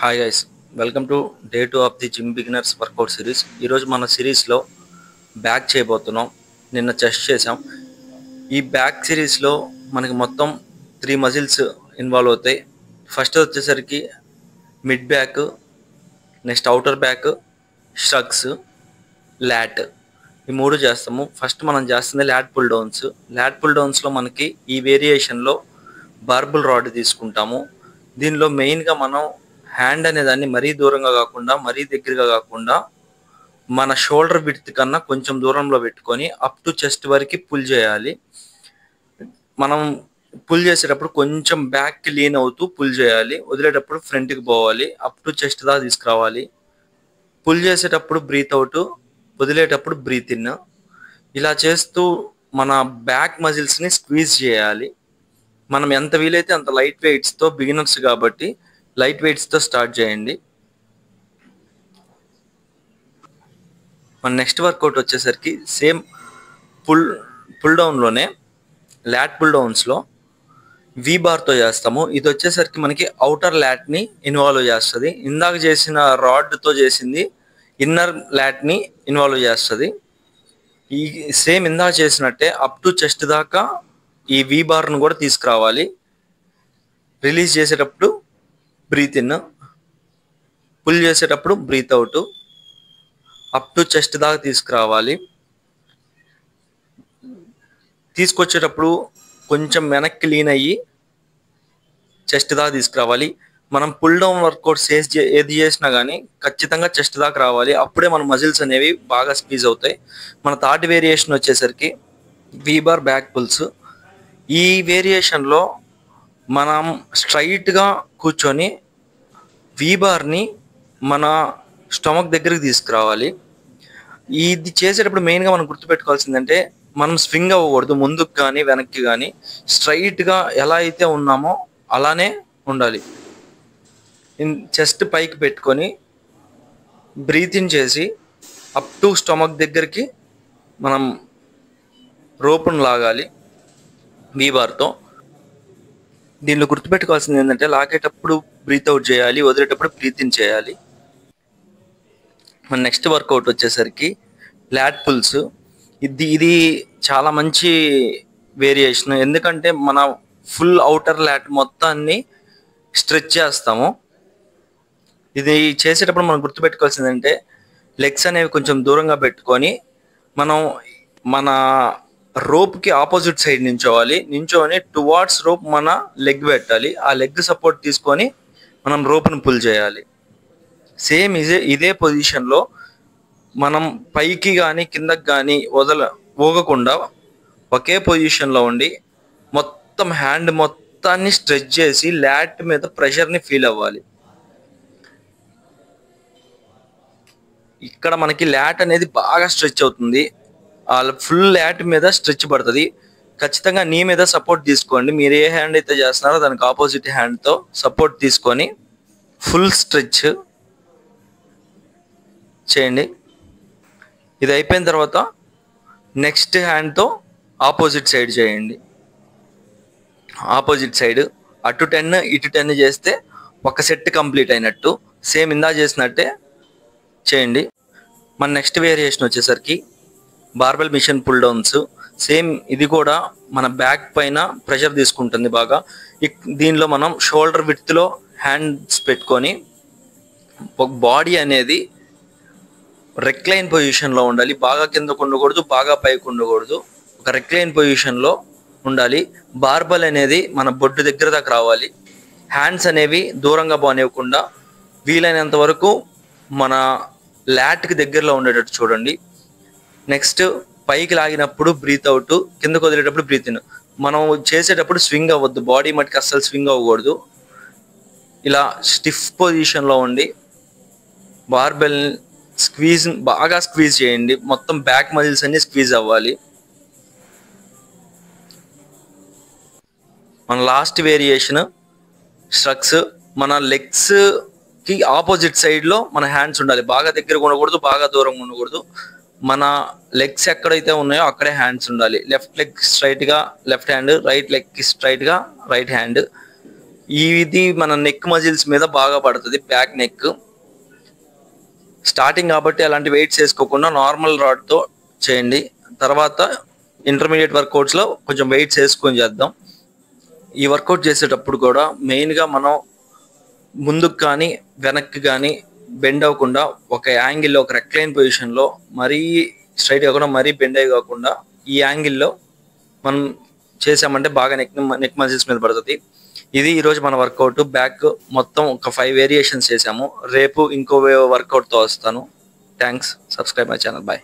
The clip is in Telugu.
Hi guys, welcome to day 2 of the gym beginners workout series. ఈరోజు మన సిరీస్లో బ్యాక్ చేయబోతున్నాం. నిన్న చెస్ట్ చేసాం. ఈ బ్యాక్ సిరీస్లో మనకి మొత్తం 3 మజిల్స్ ఇన్వాల్వ్ అవుతాయి. ఫస్ట్ వచ్చేసరికి mid back, next outer back, స్ట్రగ్స్, ల్యాట్. ఈ 3 చేస్తాము. ఫస్ట్ మనం చేస్తుంది lat pull downs. Lat pull డౌన్స్లో మనకి ఈ వేరియేషన్లో బార్బుల్ రాడ్ తీసుకుంటాము. దీనిలో మెయిన్గా మనం హ్యాండ్ అనే దాన్ని మరీ దూరంగా కాకుండా మరీ దగ్గరగా కాకుండా మన షోల్డర్ విడ్త్ కన్నా కొంచెం దూరంలో పెట్టుకొని అప్ టు చెస్ట్ వరకు పుల్ చేయాలి. మనం పుల్ చేసేటప్పుడు కొంచెం బ్యాక్కి లీన్ అవుతూ పుల్ చేయాలి. వదిలేటప్పుడు ఫ్రంట్కి పోవాలి. అప్ టు చెస్ట్ దాకా తీసుకురావాలి. పుల్ చేసేటప్పుడు బ్రీత్ అవుట్, వదిలేటప్పుడు బ్రీత్ ఇన్. ఇలా చేస్తూ మన బ్యాక్ మజిల్స్ని స్క్వీజ్ చేయాలి. మనం ఎంత వీలైతే అంత లైట్ వెయిట్స్తో, బిగినర్స్ కాబట్టి లైట్ వెయిట్స్తో స్టార్ట్ చేయండి. మన నెక్స్ట్ వర్కౌట్ వచ్చేసరికి సేమ్ పుల్ డౌన్లోనే ల్యాట్ పుల్ డౌన్స్లో వి బార్తో చేస్తాము. ఇది వచ్చేసరికి మనకి అవుటర్ ల్యాట్ని ఇన్వాల్వ్ చేస్తుంది. ఇందాక చేసిన రాడ్తో చేసింది ఇన్నర్ ల్యాట్ని ఇన్వాల్వ్ చేస్తుంది. ఈ సేమ్ ఇందాక చేసినట్టే అప్ టు చెస్ట్ దాకా ఈ వి బార్ను కూడా తీసుకురావాలి. రిలీజ్ చేసేటప్పుడు బ్రీత్ ఇన్, పుల్ చేసేటప్పుడు breathe out. Up to chest దాకా తీసుకురావాలి. తీసుకొచ్చేటప్పుడు కొంచెం వెనక్కి లీన్ అయ్యి చెస్ట్ దాకా తీసుకురావాలి. మనం పుల్ డౌన్ వర్కౌట్స్ ఏది చేసినా కానీ ఖచ్చితంగా చెస్ట్ దాకా రావాలి. అప్పుడే మన మజిల్స్ అనేవి బాగా స్క్వీజ్ అవుతాయి. మన థర్డ్ వేరియేషన్ వచ్చేసరికి వి బార్ బ్యాక్ పుల్స్. ఈ వేరియేషన్లో మనం స్ట్రైట్గా కూర్చొని వి బార్ని మన స్టమక్ దగ్గరికి తీసుకురావాలి. ఇది చేసేటప్పుడు మెయిన్గా మనం గుర్తుపెట్టుకోవాల్సిందంటే మనం స్వింగ్ అవ్వకూడదు, ముందుకు కానీ వెనక్కి కానీ. స్ట్రైట్గా ఎలా అయితే ఉన్నామో అలానే ఉండాలి. చెస్ట్ పైకి పెట్టుకొని బ్రీత్ ఇన్ చేసి అప్ టు స్టమక్ దగ్గరికి మనం రోప్ను లాగాలి వి బార్తో. దీనిలో గుర్తుపెట్టుకోవాల్సింది ఏంటంటే లాగేటప్పుడు బ్రీత్ అవుట్ చేయాలి, వదిలేటప్పుడు బ్రీత్ ఇన్ చేయాలి. మన నెక్స్ట్ వర్కౌట్ వచ్చేసరికి ల్యాట్ పుల్స్. ఇది చాలా మంచి వేరియేషన్. ఎందుకంటే మన ఫుల్ అవుటర్ ల్యాట్ మొత్తాన్ని స్ట్రెచ్ చేస్తాము. ఇది చేసేటప్పుడు మనం గుర్తుపెట్టుకోవాల్సింది అంటే లెగ్స్ అనేవి కొంచెం దూరంగా పెట్టుకొని మనం మన రోప్కి ఆపోజిట్ సైడ్ నించోని టువార్డ్స్ రోప్ మన లెగ్ పెట్టాలి. ఆ లెగ్ సపోర్ట్ తీసుకొని మనం రోప్ను పుల్ చేయాలి. సేమ్ ఇదే పొజిషన్లో మనం పైకి కానీ కిందకి కానీ ఊగకుండా ఒకే పొజిషన్లో ఉండి మొత్తం హ్యాండ్ మొత్తాన్ని స్ట్రెచ్ చేసి ల్యాట్ మీద ప్రెషర్ని ఫీల్ అవ్వాలి. ఇక్కడ మనకి ల్యాట్ అనేది బాగా స్ట్రెచ్ అవుతుంది. ఫుల్ ల్యాట్ మీద స్ట్రెచ్ పడుతుంది. ఖచ్చితంగా నీ మీద సపోర్ట్ తీసుకోండి. మీరు ఏ హ్యాండ్ అయితే చేస్తున్నారో దానికి ఆపోజిట్ హ్యాండ్తో సపోర్ట్ తీసుకొని ఫుల్ స్ట్రెచ్ చేయండి. ఇది అయిపోయిన తర్వాత నెక్స్ట్ హ్యాండ్తో ఆపోజిట్ సైడ్ చేయండి. ఆపోజిట్ సైడ్ అటు 10 ఇటు 10 చేస్తే ఒక సెట్ కంప్లీట్ అయినట్టు. సేమ్ ఇందా చేసినట్టే చేయండి. మన నెక్స్ట్ వేరియేషన్ వచ్చేసరికి barbell machine pull downs. Same ఇది కూడా మన బ్యాక్ పైన ప్రెషర్ తీసుకుంటుంది బాగా. దీనిలో మనం షోల్డర్ విడ్త్లో హ్యాండ్స్ పెట్టుకొని బాడీ అనేది రెక్లైన్ పొజిషన్లో ఉండాలి. బాగా కిందకు ఉండకూడదు, బాగా పైకి ఉండకూడదు. ఒక రెక్లైన్ పొజిషన్లో ఉండాలి. బార్బెల్ అనేది మన బొడ్డు దగ్గర దాకా రావాలి. హ్యాండ్స్ అనేవి దూరంగా పోనివ్వకుండా వీలైనంత వరకు మన ల్యాట్కి దగ్గరలో ఉండేటట్టు చూడండి. నెక్స్ట్ పైకి లాగినప్పుడు బ్రీత్ అవుట్, కిందకు వదిలేటప్పుడు బ్రీత్ ఇన్. మనం చేసేటప్పుడు స్వింగ్ అవ్వద్దు, బాడీ మటుకు అస్సలు స్వింగ్ అవ్వకూడదు. ఇలా స్టిఫ్ పొజిషన్లో ఉండి బార్బెల్ బాగా స్క్వీజ్ చేయండి. మొత్తం బ్యాక్ మజిల్స్ అన్ని స్క్వీజ్ అవ్వాలి. మన లాస్ట్ వేరియేషన్ స్ట్రగ్స్. మన లెగ్స్కి ఆపోజిట్ సైడ్లో మన హ్యాండ్స్ ఉండాలి. బాగా దగ్గరగా ఉండకూడదు, బాగా దూరంగా ఉండకూడదు. మన లెగ్స్ ఎక్కడైతే ఉన్నాయో అక్కడే హ్యాండ్స్ ఉండాలి. లెఫ్ట్ లెగ్ స్ట్రైట్గా లెఫ్ట్ హ్యాండ్, రైట్ లెగ్కి స్ట్రైట్గా రైట్ హ్యాండ్. ఇది మన నెక్ మజిల్స్ మీద బాగా పడుతుంది, బ్యాక్ నెక్. స్టార్టింగ్ కాబట్టి అలాంటి వెయిట్స్ వేసుకోకుండా నార్మల్ రాడ్తో చేయండి. తర్వాత ఇంటర్మీడియట్ వర్కౌట్స్లో కొంచెం వెయిట్స్ వేసుకొని చేద్దాం. ఈ వర్కౌట్ చేసేటప్పుడు కూడా మెయిన్గా మనం ముందుకు కానీ వెనక్కి కానీ బెండ్ అవ్వకుండా ఒక యాంగిల్లో, ఒక రెక్లైన్ పొజిషన్లో, మరీ స్ట్రైట్ కాకుండా మరీ బెండ్ అయ్యి కాకుండా ఈ యాంగిల్లో మనం చేసామంటే బాగా నెక్ మజిల్స్ మీద పడుతుంది. ఇది ఈరోజు మన వర్కౌట్. బ్యాక్ మొత్తం ఒక 5 వేరియేషన్స్ చేసాము. రేపు ఇంకో వర్కౌట్తో వస్తాను. Thanks. Subscribe my channel. Bye.